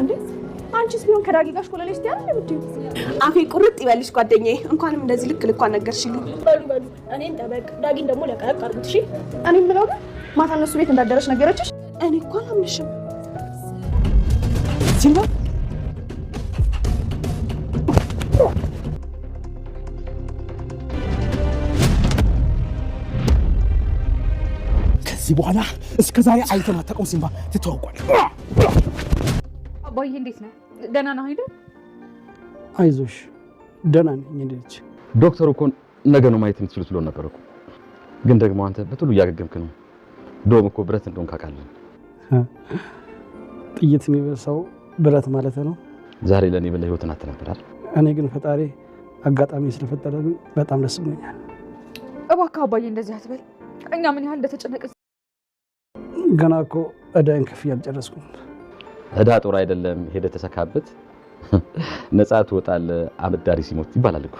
እንዴ አንቺስ ቢሆን ከዳጊ ጋር ኮለሌስ ያለ ልብት አፌ ቁርጥ ይበልሽ ጓደኛዬ እንኳንም እንደዚህ ልክ ነገርሽልኝ በሉ እኔን ተበቅ ዳጊን ደግሞ ለቀቅ አርጉት እሺ እኔም ብለው ማታ እነሱ ቤት እንዳደረሽ ነገረችሽ እኔ እኮ አላምንሽም ሲልባ ከዚህ በኋላ እስከዛሬ አይተን አታውቅም ሲምባ ትተዋውቋል አባዬ እንዴት ነህ ደህና ነህ አይደል አይዞሽ ደህና ነኝ እንዴት ዶክተሩ እኮ ነገ ነው ማየት የምትችሉት ብሎ ነበር እኮ ግን ደግሞ አንተ በጥሉ እያገገምክ ነው ዶም እኮ ብረት እንደሆነ ካቃለን ጥይት የሚበሳው ብረት ማለት ነው ዛሬ ለኔ በለ ህይወትን አትነበራል እኔ ግን ፈጣሪ አጋጣሚ ስለፈጠረልኝ በጣም ደስ ብሎኛል እባክህ አባዬ እንደዚህ አትበል እኛ ምን ያህል እንደተጨነቅን ገና እኮ እዳን ከፍ ያልጨረስኩም እዳ ጦር አይደለም ሄደ ተሰካበት ነፃ ትወጣል አበዳሪ ሲሞት ይባላል እኮ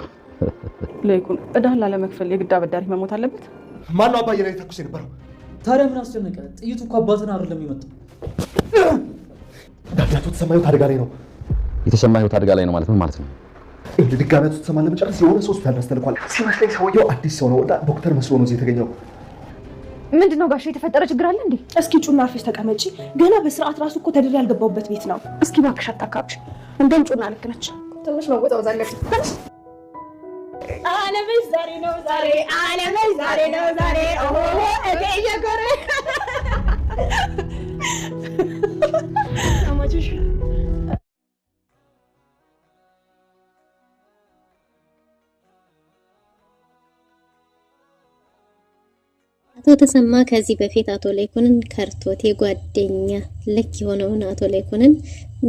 ለይኩን እዳህን ላለመክፈል የግድ አበዳሪ መሞት አለበት ማን ነው አባዬ ላይ ተኩስ የነበረው ታዲያ ምን አስጨነቀ ጥይቱ እኮ አባትን አይደለም የሚመጣው ዳዳቱ ተሰማዩ አደጋ ላይ ነው የተሰማዩ አደጋ ላይ ነው ማለት ምን ማለት ነው እንዴ ድጋሚያቱ ተሰማ ለመጨረስ የሆነ ሆስፒታል ያስተልኳል ሲመስለኝ ሰውየው አዲስ ሰው ነው ዶክተር መስሎ ነው እዚህ የተገኘው ምንድነው ጋሽ የተፈጠረ ችግር አለ እንዴ እስኪ ጩና አርፈሽ ተቀመጪ ገና በስርዓት ራሱ እኮ ተድሬ ያልገባውበት ቤት ነው እስኪ ባክሽ አታካብሽ እንደም ጩና ልክ ነች ትንሽ መወጣው ዛለች አለበስ ዛሬ ነው ዛሬ ኦሆ እቴ የገረ አማችሽ አቶ ተሰማ ከዚህ በፊት አቶ ለይኩንን ከርቶት የጓደኛ ልክ የሆነውን አቶ ለይኩንን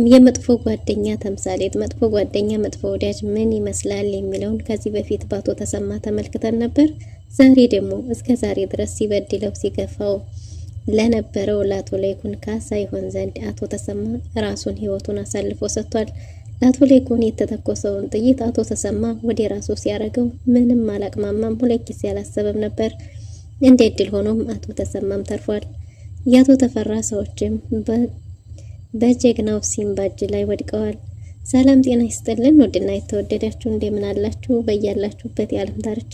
የመጥፎ ጓደኛ ተምሳሌት መጥፎ ጓደኛ መጥፎ ወዳጅ ምን ይመስላል የሚለውን ከዚህ በፊት በአቶ ተሰማ ተመልክተን ነበር። ዛሬ ደግሞ እስከ ዛሬ ድረስ ሲበድለው ሲገፋው ለነበረው ለአቶ ለይኩን ካሳ ይሆን ዘንድ አቶ ተሰማ ራሱን ህይወቱን አሳልፎ ሰጥቷል። ለአቶ ለይኩን የተተኮሰውን ጥይት አቶ ተሰማ ወደ ራሱ ሲያረገው ምንም አላቅማማም ሁለት ጊዜ አላሰበም ነበር። እንደ እድል ሆኖም አቶ ተሰማም ተርፏል። ያቶ ተፈራ ሰዎችም በጀግናው ሲምባጅ ላይ ወድቀዋል። ሰላም ጤና ይስጥልን ወድና የተወደዳችሁ እንደምን አላችሁ በእያላችሁበት የዓለም ዳርቻ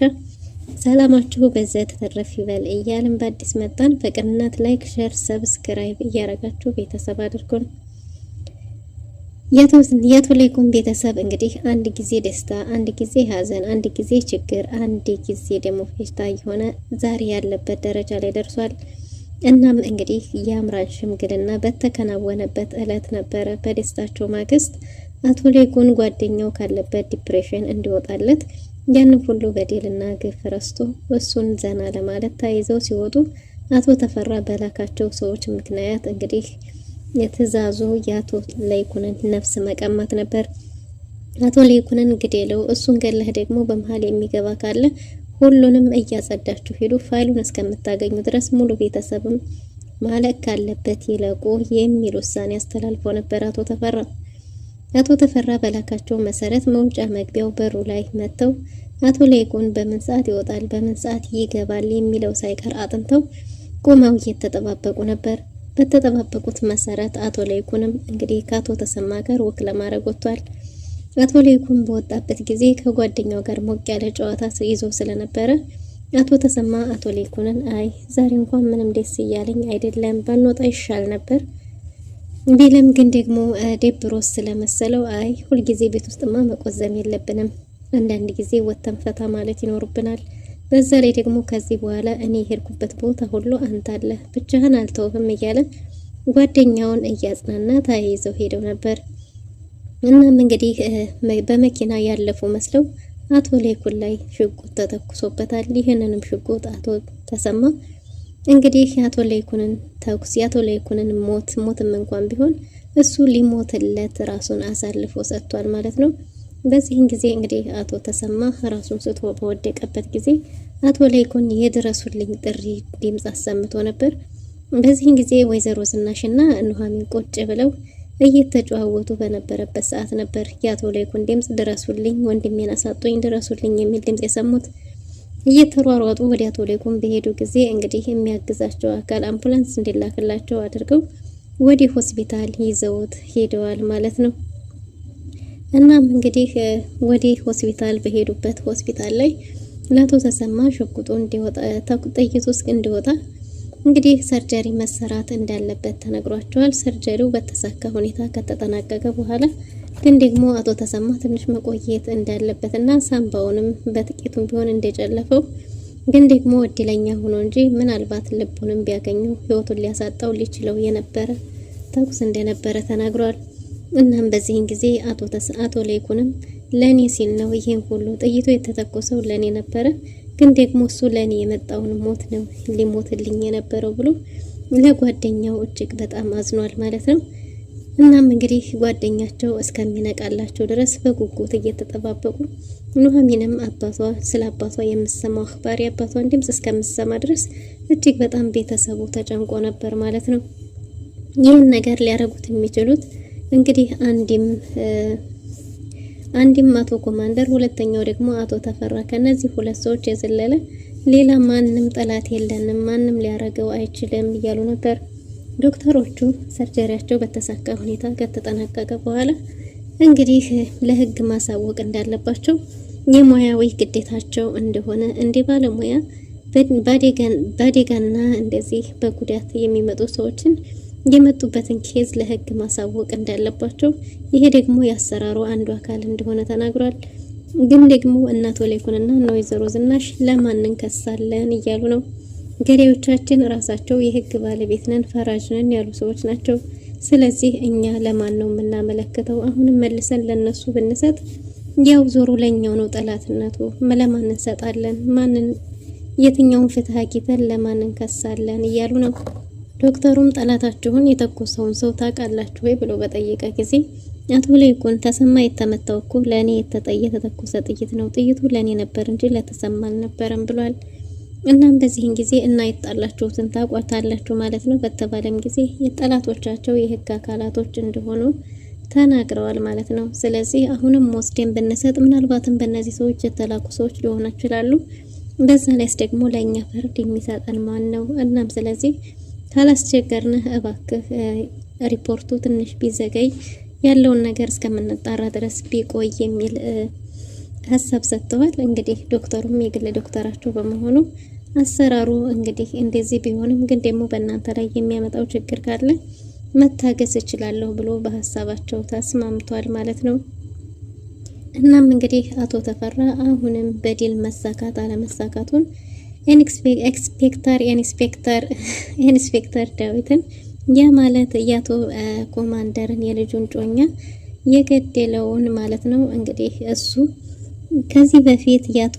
ሰላማችሁ በዘት ተተረፍ ይበል እያልን በአዲስ መጣን። በቅንነት ላይክ ሼር ሰብስክራይብ እያረጋችሁ ቤተሰብ አድርጉን። ያቶ ለይኩን ቤተሰብ እንግዲህ አንድ ጊዜ ደስታ አንድ ጊዜ ሀዘን አንድ ጊዜ ችግር አንድ ጊዜ ደግሞ ፌሽታ የሆነ ዛሬ ያለበት ደረጃ ላይ ደርሷል። እናም እንግዲህ የአምራን ሽምግልና በተከናወነበት እለት ነበረ በደስታቸው ማግስት አቶ ለይኩን ጓደኛው ካለበት ዲፕሬሽን እንዲወጣለት ያንን ሁሉ በደልና ግፍ ረስቶ እሱን ዘና ለማለት ታይዘው ሲወጡ አቶ ተፈራ በላካቸው ሰዎች ምክንያት እንግዲህ የትዛዙ ያቶ ለይኩንን ነፍስ መቀማት ነበር። አቶ ለይኩንን ግዴለው እሱን ገለህ ደግሞ በመሃል የሚገባ ካለ ሁሉንም እያጸዳችሁ ሄዱ ፋይሉን እስከምታገኙ ድረስ ሙሉ ቤተሰብም ማለቅ ካለበት ይለቁ የሚል ውሳኔ አስተላልፎ ነበር አቶ ተፈራ በላካቸው መሰረት መውጫ መግቢያው በሩ ላይ መተው አቶ ለይኩን በምን ሰዓት ይወጣል በምን ሰዓት ይገባል የሚለው ሳይቀር አጥንተው ቆመው እየተጠባበቁ ነበር። በተጠባበቁት መሰረት አቶ ለይኩንም እንግዲህ ከአቶ ተሰማ ጋር ወክ ለማድረግ ወጥቷል። አቶ ለይኩን በወጣበት ጊዜ ከጓደኛው ጋር ሞቅ ያለ ጨዋታ ይዞ ስለነበረ አቶ ተሰማ አቶ ለይኩንን አይ ዛሬ እንኳን ምንም ደስ እያለኝ አይደለም ባንወጣ ይሻል ነበር ቢለም ግን ደግሞ ደብሮስ ስለመሰለው አይ ሁልጊዜ ቤት ውስጥማ መቆዘም የለብንም አንዳንድ ጊዜ ወተን ፈታ ማለት ይኖርብናል በዛ ላይ ደግሞ ከዚህ በኋላ እኔ ሄድኩበት ቦታ ሁሉ አንተ አለ ብቻህን አልተውህም እያለ ጓደኛውን እያጽናና ታይዘው ሄደው ነበር። እናም እንግዲህ በመኪና ያለፉ መስለው አቶ ለይኩን ላይ ሽጉጥ ተተኩሶበታል። ይሄንንም ሽጉጥ አቶ ተሰማ እንግዲህ አቶ ለይኩንን ተኩስ ያቶ ለይኩንን ሞትም እንኳን ቢሆን እሱ ሊሞትለት ራሱን አሳልፎ ሰጥቷል ማለት ነው። በዚህን ጊዜ እንግዲህ አቶ ተሰማ ራሱን ስቶ በወደቀበት ጊዜ አቶ ለይኩን የድረሱልኝ ጥሪ ድምጽ አሰምቶ ነበር። በዚህን ጊዜ ወይዘሮ ዝናሽና ኑሐሚን ቁጭ ብለው እየተጨዋወቱ በነበረበት ሰዓት ነበር የአቶ ለይኩን ድምጽ ድረሱልኝ ወንድሜን አሳጡኝ ድረሱልኝ የሚል ድምጽ የሰሙት። እየተሯሯጡ ወደ አቶ ለይኩን በሄዱ ጊዜ እንግዲህ የሚያግዛቸው አካል አምቡላንስ እንዲላክላቸው አድርገው ወደ ሆስፒታል ይዘውት ሄደዋል ማለት ነው። እናም እንግዲህ ወደ ሆስፒታል በሄዱበት ሆስፒታል ላይ ለአቶ ተሰማ ሽጉጡ እንዲወጣ ጥይቱ ውስጥ እንዲወጣ እንግዲህ ሰርጀሪ መሰራት እንዳለበት ተነግሯቸዋል። ሰርጀሪው በተሳካ ሁኔታ ከተጠናቀቀ በኋላ ግን ደግሞ አቶ ተሰማ ትንሽ መቆየት እንዳለበትና ሳምባውንም በጥቂቱም ቢሆን እንደጨለፈው ግን ደግሞ እድለኛ ሆኖ እንጂ ምናልባት ልቡንም ቢያገኙ ህይወቱን ሊያሳጣው ሊችለው የነበረ ተኩስ እንደነበረ ተናግሯል። እናም በዚህን ጊዜ አቶ ለይኩንም ለኔ ሲል ነው ይሄን ሁሉ ጥይቱ የተተኮሰው ለኔ ነበረ፣ ግን ደግሞ እሱ ለኔ የመጣውን ሞት ነው ሊሞትልኝ የነበረው ብሎ ለጓደኛው እጅግ በጣም አዝኗል ማለት ነው። እናም እንግዲህ ጓደኛቸው እስከሚነቃላቸው ድረስ በጉጉት እየተጠባበቁ ኑሐሚንም ስለ አባቷ የምትሰማው አኽባሪ አባቷን ድምጽ እስከምትሰማ ድረስ እጅግ በጣም ቤተሰቡ ተጨንቆ ነበር ማለት ነው። ይህን ነገር ሊያረጉት የሚችሉት እንግዲህ አንድም አቶ ኮማንደር፣ ሁለተኛው ደግሞ አቶ ተፈራ፣ ከነዚህ ሁለት ሰዎች የዘለለ ሌላ ማንም ጠላት የለንም፣ ማንም ሊያረገው አይችልም እያሉ ነበር። ዶክተሮቹ ሰርጀሪያቸው በተሳካ ሁኔታ ከተጠናቀቀ በኋላ እንግዲህ ለህግ ማሳወቅ እንዳለባቸው የሙያዊ ግዴታቸው እንደሆነ እንደ ባለሙያ በአደጋና እንደዚህ በጉዳት የሚመጡ ሰዎችን የመጡበትን ኬዝ ለህግ ማሳወቅ እንዳለባቸው፣ ይሄ ደግሞ ያሰራሩ አንዱ አካል እንደሆነ ተናግሯል። ግን ደግሞ እናቶ ለይኩንና ወይዘሮ ዝናሽ ለማን እንከሳለን እያሉ ነው። ገዳዮቻችን ራሳቸው የህግ ባለቤት ነን ፈራጅ ነን ያሉ ሰዎች ናቸው። ስለዚህ እኛ ለማን ነው የምናመለክተው? አሁንም መልሰን ለነሱ ብንሰጥ ያው ዞሮ ለኛው ነው ጠላትነቱ። ለማን እንሰጣለን? የትኛውን ፍትህ አግኝተን ለማን እንከሳለን እያሉ ነው። ዶክተሩም ጠላታችሁን የተኮሰውን ሰው ታውቃላችሁ ወይ ብሎ በጠየቀ ጊዜ አቶ ለይኩን ተሰማ የተመታው እኮ ለኔ የተተኮሰ ጥይት ነው፣ ጥይቱ ለኔ ነበር እንጂ ለተሰማ አልነበረም ብሏል። እናም በዚህን ጊዜ እና የጣላችሁትን ታቋታላችሁ ማለት ነው በተባለም ጊዜ የጠላቶቻቸው የህግ አካላቶች እንደሆኑ ተናግረዋል ማለት ነው። ስለዚህ አሁንም ወስደን ብንሰጥ ምናልባትም በእነዚህ ሰዎች የተላኩ ሰዎች ሊሆኑ ይችላሉ። በዛ ላይስ ደግሞ ለኛ ፍርድ የሚሰጠን ማን ነው? እናም ስለዚህ ካላስቸገርንህ እባክህ ሪፖርቱ ትንሽ ቢዘገይ ያለውን ነገር እስከምንጣራ ድረስ ቢቆይ የሚል ሀሳብ ሰጥተዋል። እንግዲህ ዶክተሩም የግል ዶክተራቸው በመሆኑ አሰራሩ እንግዲህ እንደዚህ ቢሆንም ግን ደግሞ በእናንተ ላይ የሚያመጣው ችግር ካለ መታገስ እችላለሁ ብሎ በሀሳባቸው ተስማምቷል ማለት ነው። እናም እንግዲህ አቶ ተፈራ አሁንም በዲል መሳካት አለመሳካቱን ኢንስፔክተር ዳዊትን ያ ማለት ያቶ ኮማንደርን የልጁን ጮኛ የገደለውን ማለት ነው እንግዲህ እሱ ከዚህ በፊት ያቶ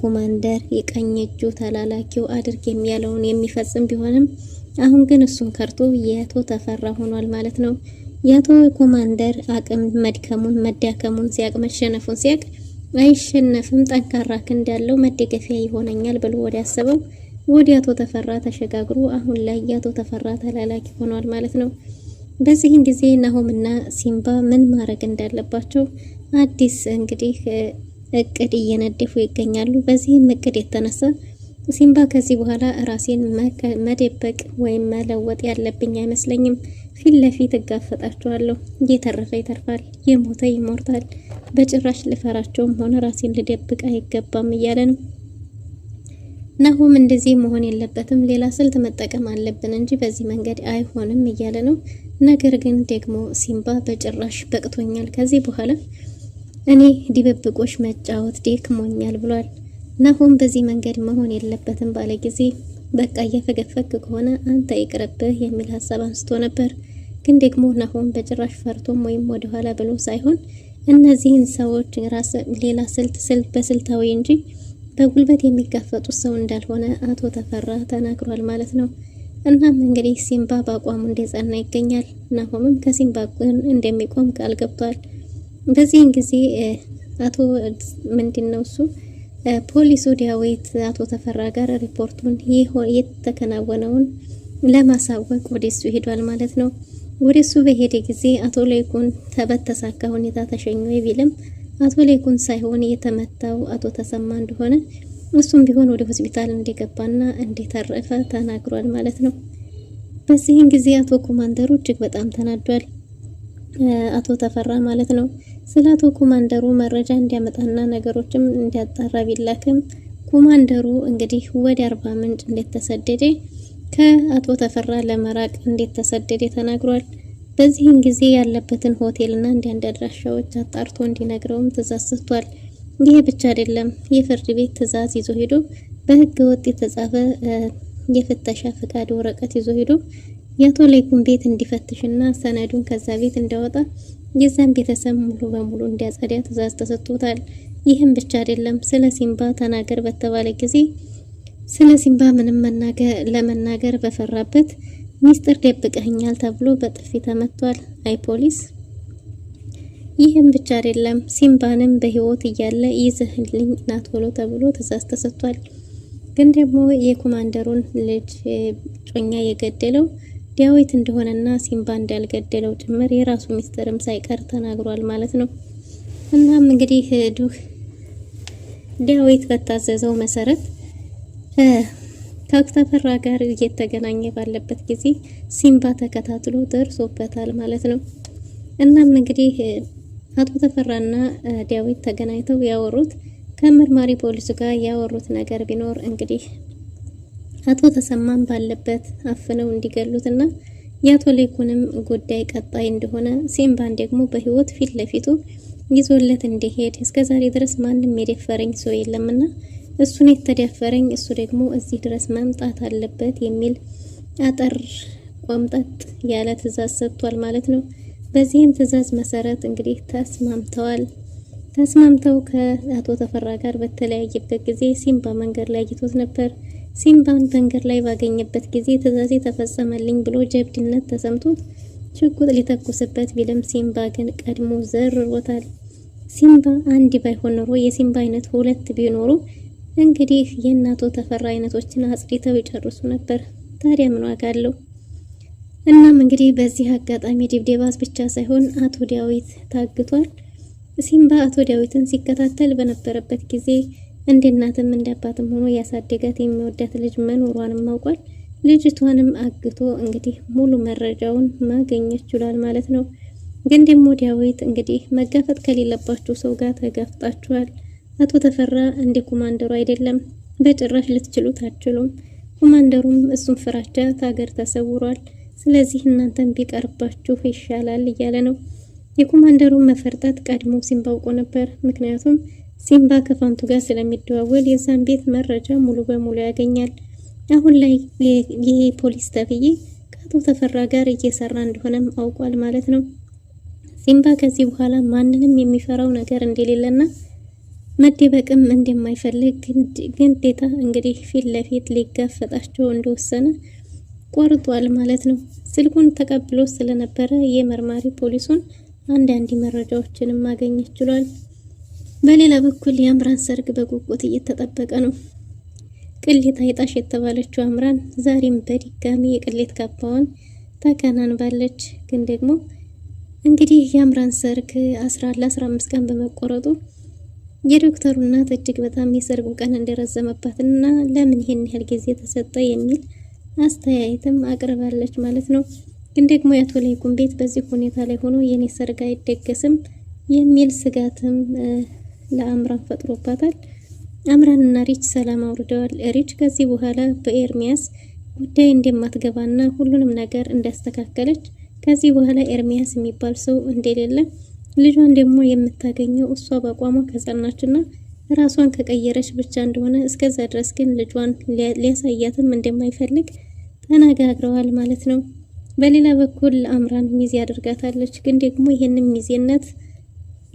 ኮማንደር የቀኝ እጁ ተላላኪው አድርግ የሚያለውን የሚፈጽም ቢሆንም አሁን ግን እሱን ከርቶ ያቶ ተፈራ ሆኗል ማለት ነው። ያቶ ኮማንደር አቅም መዳከሙን ሲያቅ መሸነፉን ሲያቅ አይሸነፍም ጠንካራ ክንድ ያለው መደገፊያ ይሆነኛል ብሎ ወደ ያሰበው ወደ ያቶ ተፈራ ተሸጋግሮ አሁን ላይ ያቶ ተፈራ ተላላኪ ሆኗል ማለት ነው። በዚህን ጊዜ ናሆምና ሲምባ ምን ማድረግ እንዳለባቸው አዲስ እንግዲህ እቅድ እየነደፉ ይገኛሉ። በዚህም እቅድ የተነሳ ሲምባ ከዚህ በኋላ ራሴን መደበቅ ወይም መለወጥ ያለብኝ አይመስለኝም፣ ፊት ለፊት እጋፈጣቸዋለሁ፣ እየተረፈ ይተርፋል፣ የሞተ ይሞታል፣ በጭራሽ ልፈራቸውም ሆነ ራሴን ልደብቅ አይገባም እያለ ነው። ናሆም እንደዚህ መሆን የለበትም፣ ሌላ ስልት መጠቀም አለብን እንጂ በዚህ መንገድ አይሆንም እያለ ነው። ነገር ግን ደግሞ ሲምባ በጭራሽ በቅቶኛል፣ ከዚህ በኋላ እኔ ድብብቆሽ መጫወት ደክሞኛል ብሏል። ናሆም በዚህ መንገድ መሆን የለበትም ባለ ጊዜ በቃ እያፈገፈክ ከሆነ አንተ ይቅርብህ የሚል ሀሳብ አንስቶ ነበር። ግን ደግሞ ናሆም በጭራሽ ፈርቶም ወይም ወደ ኋላ ብሎ ሳይሆን እነዚህን ሰዎች ሌላ በስልታዊ እንጂ በጉልበት የሚጋፈጡት ሰው እንዳልሆነ አቶ ተፈራ ተናግሯል ማለት ነው። እናም እንግዲህ ሲምባ በአቋሙ እንደጸና ይገኛል። ናሆምም ከሲምባ ጎን እንደሚቆም ቃል ገብቷል። በዚህን ጊዜ አቶ ፖሊሱ ዳዊት አቶ ተፈራ ጋር ሪፖርቱን የተከናወነውን ለማሳወቅ ወደሱ ሄዷል ማለት ነው። ወደሱ በሄደ ጊዜ አቶ ለይኩን በተሳካ ሁኔታ ተሸኘ ቢልም አቶ ለይኩን ሳይሆን የተመታው አቶ ተሰማ እንደሆነ እሱም ቢሆን ወደ ሆስፒታል እንደገባና እንደተረፈ ተናግሯል ማለት ነው። በዚህን ጊዜ አቶ ኮማንደሩ እጅግ በጣም ተናዷል። አቶ ተፈራ ማለት ነው። ስለ አቶ ኮማንደሩ መረጃ እንዲያመጣና ነገሮችም እንዲያጣራ ቢላክም ኮማንደሩ እንግዲህ ወደ አርባ ምንጭ እንደተሰደደ ከአቶ ተፈራ ለመራቅ እንደተሰደደ ተናግሯል። በዚህን ጊዜ ያለበትን ሆቴልና አንዳንድ አድራሻዎች አጣርቶ እንዲነግረውም ትዕዛዝ ሰጥቷል። ይሄ ብቻ አይደለም፣ የፍርድ ቤት ትዕዛዝ ይዞ ሄዶ በህገ ወጥ የተጻፈ የፍተሻ ፍቃድ ወረቀት ይዞ ሄዶ የአቶ ለይኩን ቤት እንዲፈትሽና ሰነዱን ከዛ ቤት እንዲያወጣ የዛን ቤተሰብ ሙሉ በሙሉ እንዲያጸዳ ትዕዛዝ ተሰጥቶታል። ይህም ብቻ አይደለም፣ ስለ ሲምባ ተናገር በተባለ ጊዜ ስለ ሲምባ ምንም ለመናገር በፈራበት ሚስጥር ደብቀኛል ተብሎ በጥፊ ተመቷል። አይ ፖሊስ! ይህም ብቻ አይደለም፣ ሲምባንም በህይወት እያለ ይዘህልኝ ና ቶሎ ተብሎ ትዕዛዝ ተሰጥቷል። ግን ደግሞ የኮማንደሩን ልጅ ጮኛ የገደለው ዳዊት እንደሆነና ሲምባ እንዳልገደለው ጭምር የራሱ ሚስጥርም ሳይቀር ተናግሯል ማለት ነው። እናም እንግዲህ ዳዊት በታዘዘው መሰረት ከአክተፈራ ጋር እየተገናኘ ባለበት ጊዜ ሲምባ ተከታትሎ ደርሶበታል ማለት ነው። እናም እንግዲህ አቶ ተፈራና ዳዊት ተገናኝተው ያወሩት ከመርማሪ ፖሊስ ጋር ያወሩት ነገር ቢኖር እንግዲህ አቶ ተሰማን ባለበት አፍነው እንዲገሉትና የአቶ ለይኩንም ጉዳይ ቀጣይ እንደሆነ ሲምባን ደግሞ በህይወት ፊት ለፊቱ ይዞለት እንዲሄድ እስከዛሬ ድረስ ማንም የደፈረኝ ሰው የለምና እሱን የተደፈረኝ እሱ ደግሞ እዚህ ድረስ መምጣት አለበት የሚል አጠር ቆምጠጥ ያለ ትዕዛዝ ሰጥቷል ማለት ነው። በዚህም ትዕዛዝ መሰረት እንግዲህ ተስማምተው ከአቶ ተፈራ ጋር በተለያየበት ጊዜ ሲምባ መንገድ ላይ አይቶት ነበር። ሲምባን መንገድ ላይ ባገኘበት ጊዜ ትዕዛዜ ተፈጸመልኝ ብሎ ጀብድነት ተሰምቶት ሽጉጥ ሊተኩስበት ቢልም ሲምባ ግን ቀድሞ ዘርሮታል። ሲምባ አንድ ባይሆን ኖሮ የሲምባ አይነት ሁለት ቢኖሩ እንግዲህ የእናቶ ተፈራ አይነቶችን አጽድተው ይጨርሱ ነበር። ታዲያ ምን ዋጋ አለው? እናም እንግዲህ በዚህ አጋጣሚ ድብደባስ ብቻ ሳይሆን አቶ ዳዊት ታግቷል። ሲምባ አቶ ዳዊትን ሲከታተል በነበረበት ጊዜ እንደ እናትም እንደ አባትም ሆኖ ያሳደጋት የሚወዳት ልጅ መኖሯንም አውቋል። ልጅቷንም አግቶ እንግዲህ ሙሉ መረጃውን ማግኘት ችሏል ማለት ነው። ግን ደግሞ ዳዊት እንግዲህ መጋፈጥ ከሌለባችሁ ሰው ጋር ተጋፍጣችኋል። አቶ ተፈራ እንደ ኮማንደሩ አይደለም፣ በጭራሽ ልትችሉት አትችሉም። ኮማንደሩም እሱን ፍራቻ ታገር ተሰውሯል። ስለዚህ እናንተም ቢቀርባችሁ ይሻላል እያለ ነው። የኮማንደሩን መፈርጠት ቀድሞ ሲምባ አውቆ ነበር። ምክንያቱም ሲምባ ከፋንቱ ጋር ስለሚደዋወል የዛን ቤት መረጃ ሙሉ በሙሉ ያገኛል። አሁን ላይ ይሄ ፖሊስ ተብዬ ከአቶ ተፈራ ጋር እየሰራ እንደሆነም አውቋል ማለት ነው። ሲምባ ከዚህ በኋላ ማንንም የሚፈራው ነገር እንደሌለና መደበቅም እንደማይፈልግ ግዴታ እንግዲህ ፊት ለፊት ሊጋፈጣቸው እንደወሰነ ቆርጧል ማለት ነው። ስልኩን ተቀብሎ ስለነበረ የመርማሪ ፖሊሱን አንዳንድ መረጃዎችንም ማግኘት ችሏል። በሌላ በኩል የአምራን ሰርግ በጉጉት እየተጠበቀ ነው። ቅሌት አይጣሽ የተባለችው አምራን ዛሬም በድጋሚ የቅሌት ካባዋን ተከናንባለች። ግን ደግሞ እንግዲህ የአምራን ሰርግ 15 ቀን በመቆረጡ የዶክተሩ እናት እጅግ በጣም የሰርጉ ቀን እንደረዘመባትና ለምን ይሄን ያህል ጊዜ ተሰጠ የሚል አስተያየትም አቅርባለች ማለት ነው። ግን ደግሞ የአቶ ለይኩን ቤት በዚህ ሁኔታ ላይ ሆኖ የኔ ሰርግ አይደገስም የሚል ስጋትም ለአምራን ፈጥሮባታል። አምራንና ሪች ሰላም አውርደዋል። ሪች ከዚህ በኋላ በኤርሚያስ ጉዳይ እንደማትገባና ሁሉንም ነገር እንዳስተካከለች ከዚህ በኋላ ኤርሚያስ የሚባል ሰው እንደሌለ ልጇን ደግሞ የምታገኘው እሷ በአቋሟ ከጸናችና ራሷን ከቀየረች ብቻ እንደሆነ እስከዛ ድረስ ግን ልጇን ሊያሳያትም እንደማይፈልግ ተነጋግረዋል ማለት ነው። በሌላ በኩል አምራን ሚዜ አድርጋታለች። ግን ደግሞ ይሄንን ሚዜነት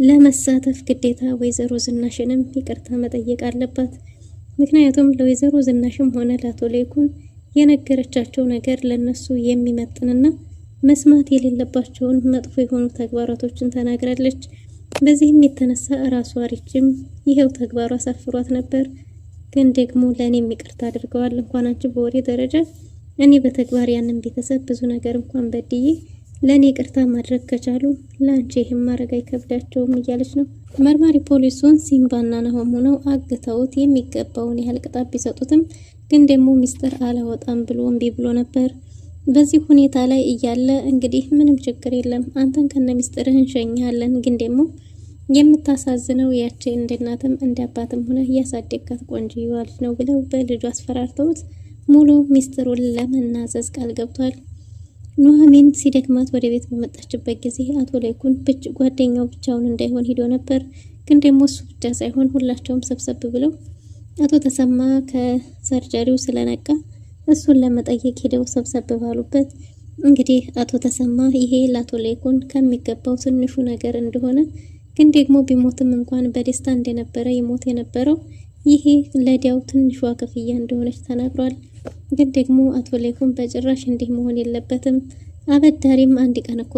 ለመሳተፍ ግዴታ ወይዘሮ ዝናሽንም ይቅርታ መጠየቅ አለባት። ምክንያቱም ለወይዘሮ ዝናሽም ሆነ ለአቶ ለይኩን የነገረቻቸው ነገር ለነሱ የሚመጥንና መስማት የሌለባቸውን መጥፎ የሆኑ ተግባራቶችን ተናግራለች። በዚህም የተነሳ ራሷ ሪችም ይሄው ተግባሯ አሳፍሯት ነበር። ግን ደግሞ ለእኔም ይቅርታ አድርገዋል። እንኳን አንቺ በወሬ ደረጃ እኔ በተግባር ያንን ቤተሰብ ብዙ ነገር እንኳን በድዬ ለእኔ ይቅርታ ማድረግ ከቻሉ ለአንቺ ይህም ማድረግ አይከብዳቸውም እያለች ነው። መርማሪ ፖሊሱን ሲምባና ናሆም ሆነው አግተውት የሚገባውን ያህል ቅጣት ቢሰጡትም ግን ደግሞ ሚስጥር አላወጣም ብሎ እምቢ ብሎ ነበር። በዚህ ሁኔታ ላይ እያለ እንግዲህ ምንም ችግር የለም አንተን ከነ ሚስጥርህ እንሸኛለን፣ ግን ደግሞ የምታሳዝነው ያቺ እንደ እናትም እንደ አባትም ሆነ ያሳደግካት ቆንጆ ልጅ ነው ብለው በልጁ አስፈራርተውት ሙሉ ሚስጥሩን ለመናዘዝ ቃል ገብቷል። ኑሐሚን ሲደክማት ወደ ቤት በመጣችበት ጊዜ አቶ ላይኩን ጓደኛው ብቻውን እንዳይሆን ሂዶ ነበር። ግን ደግሞ እሱ ብቻ ሳይሆን ሁላቸውም ሰብሰብ ብለው አቶ ተሰማ ከሰርጀሪው ስለነቃ እሱን ለመጠየቅ ሄደው ሰብሰብ ባሉበት እንግዲህ አቶ ተሰማ ይሄ ለአቶ ላይኩን ከሚገባው ትንሹ ነገር እንደሆነ ግን ደግሞ ቢሞትም እንኳን በደስታ እንደነበረ ይሞት የነበረው ይሄ ለዲያው ትንሿ ክፍያ እንደሆነች ተናግሯል። ግን ደግሞ አቶ ላይኩን በጭራሽ እንዲህ መሆን የለበትም፣ አበዳሪም አንድ ቀን እኮ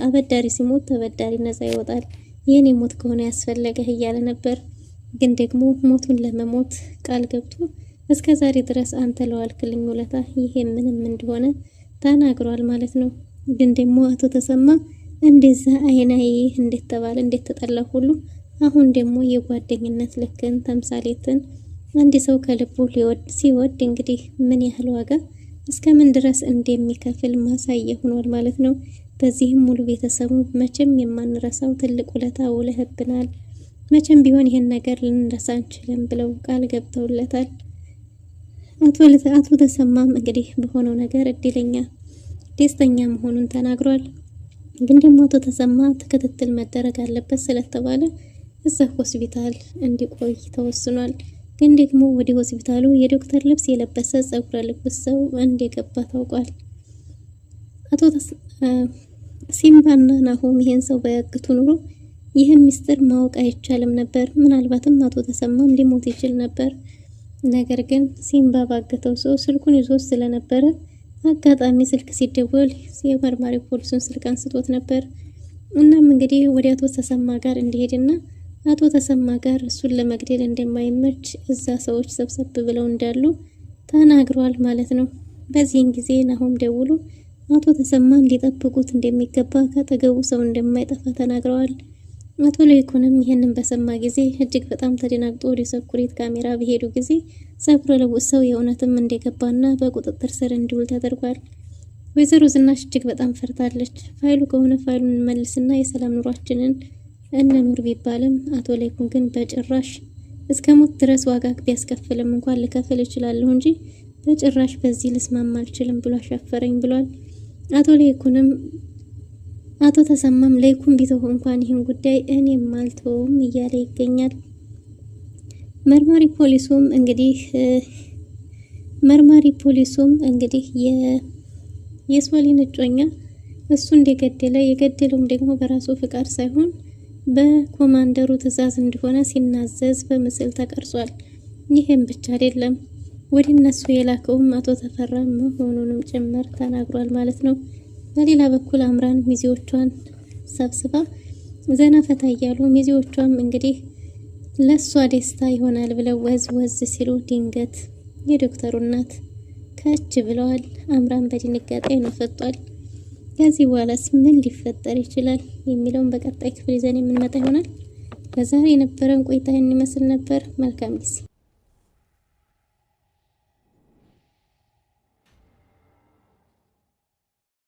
አበዳሪ ሲሞት ተበዳሪ ነፃ ይወጣል፣ የኔ ሞት ከሆነ ያስፈለገህ እያለ ነበር። ግን ደግሞ ሞቱን ለመሞት ቃል ገብቶ እስከ ዛሬ ድረስ አንተ ለዋልክልኝ ውለታ ይሄ ምንም እንደሆነ ተናግሯል ማለት ነው። ግን ደግሞ አቶ ተሰማ እንደዛ አይናይ እንዴት ተባለ እንዴት ተጠላ ሁሉ አሁን ደግሞ የጓደኝነት ልክን ተምሳሌትን አንድ ሰው ከልቡ ሲወድ እንግዲህ ምን ያህል ዋጋ እስከምን ድረስ እንደሚከፍል ማሳያ ሆኗል ማለት ነው። በዚህም ሙሉ ቤተሰቡ መቼም የማንረሳው ትልቅ ውለታ ውለህብናል፣ መቼም ቢሆን ይሄን ነገር ልንረሳ አንችልም ብለው ቃል ገብተውለታል። አቶ ተሰማም እንግዲህ በሆነው ነገር እድለኛ ደስተኛ መሆኑን ተናግሯል። ግን ደግሞ አቶ ተሰማ ክትትል መደረግ አለበት ስለተባለ እዛ ሆስፒታል እንዲቆይ ተወስኗል። ግን ደግሞ ወደ ሆስፒታሉ የዶክተር ልብስ የለበሰ ጸጉረ ልብስ ሰው እንደገባ ታውቋል። አቶ ሲምባና ናሆም ይሄን ሰው በያግቱ ኑሮ ይህን ሚስጥር ማወቅ አይቻልም ነበር። ምናልባትም አቶ ተሰማም ሊሞት ይችል ነበር። ነገር ግን ሲምባ ባገተው ሰው ስልኩን ይዞ ስለነበረ አጋጣሚ ስልክ ሲደወል የመርማሪ ፖሊሱን ስልክ አንስቶት ነበር። እናም እንግዲህ ወደ አቶ ተሰማ ጋር እንዲሄድና አቶ ተሰማ ጋር እሱን ለመግደል እንደማይመች እዛ ሰዎች ሰብሰብ ብለው እንዳሉ ተናግሯል ማለት ነው። በዚህን ጊዜ ናሆም ደውሎ አቶ ተሰማን ሊጠብቁት እንደሚገባ ካጠገቡ ሰው እንደማይጠፋ ተናግረዋል። አቶ ላይኩንም ይሄንን በሰማ ጊዜ እጅግ በጣም ተደናግጦ ወደ ሰኩሪት ካሜራ በሄዱ ጊዜ ጸጉረ ልውጥ ሰው የእውነትም እንደገባና በቁጥጥር ስር እንዲውል ተደርጓል። ወይዘሮ ዝናሽ እጅግ በጣም ፈርታለች። ፋይሉ ከሆነ ፋይሉን እንመልስና የሰላም ኑሯችንን እንኑር ቢባልም አቶ ላይኩን ግን በጭራሽ እስከ ሞት ድረስ ዋጋ ቢያስከፍልም እንኳን ልከፍል እችላለሁ እንጂ በጭራሽ በዚህ ልስማማ አልችልም ብሎ አሻፈረኝ ብሏል። አቶ ተሰማም ላይኩን ቢተው እንኳን ይህን ጉዳይ እኔም አልተውም እያለ ይገኛል። መርማሪ ፖሊሱም እንግዲህ የሶሊን እጮኛ እሱ እንደገደለ የገደለውም ደግሞ በራሱ ፍቃድ ሳይሆን በኮማንደሩ ትዕዛዝ እንደሆነ ሲናዘዝ በምስል ተቀርጿል። ይህም ብቻ አይደለም ወደ እነሱ የላከውም አቶ ተፈራ መሆኑንም ጭምር ተናግሯል ማለት ነው። በሌላ በኩል አምራን ሚዜዎቿን ሰብስባ ዘና ፈታ እያሉ ሚዜዎቿም እንግዲህ ለሷ ደስታ ይሆናል ብለው ወዝ ሲሉ ድንገት የዶክተሩ እናት ከች ብለዋል። አምራን በድንጋጤ ነው ፈጧል። ከዚህ በኋላስ ምን ሊፈጠር ይችላል የሚለውን በቀጣይ ክፍል ይዘን የምንመጣ ይሆናል። ለዛሬ የነበረን ቆይታ ይመስል ነበር። መልካም ጊዜ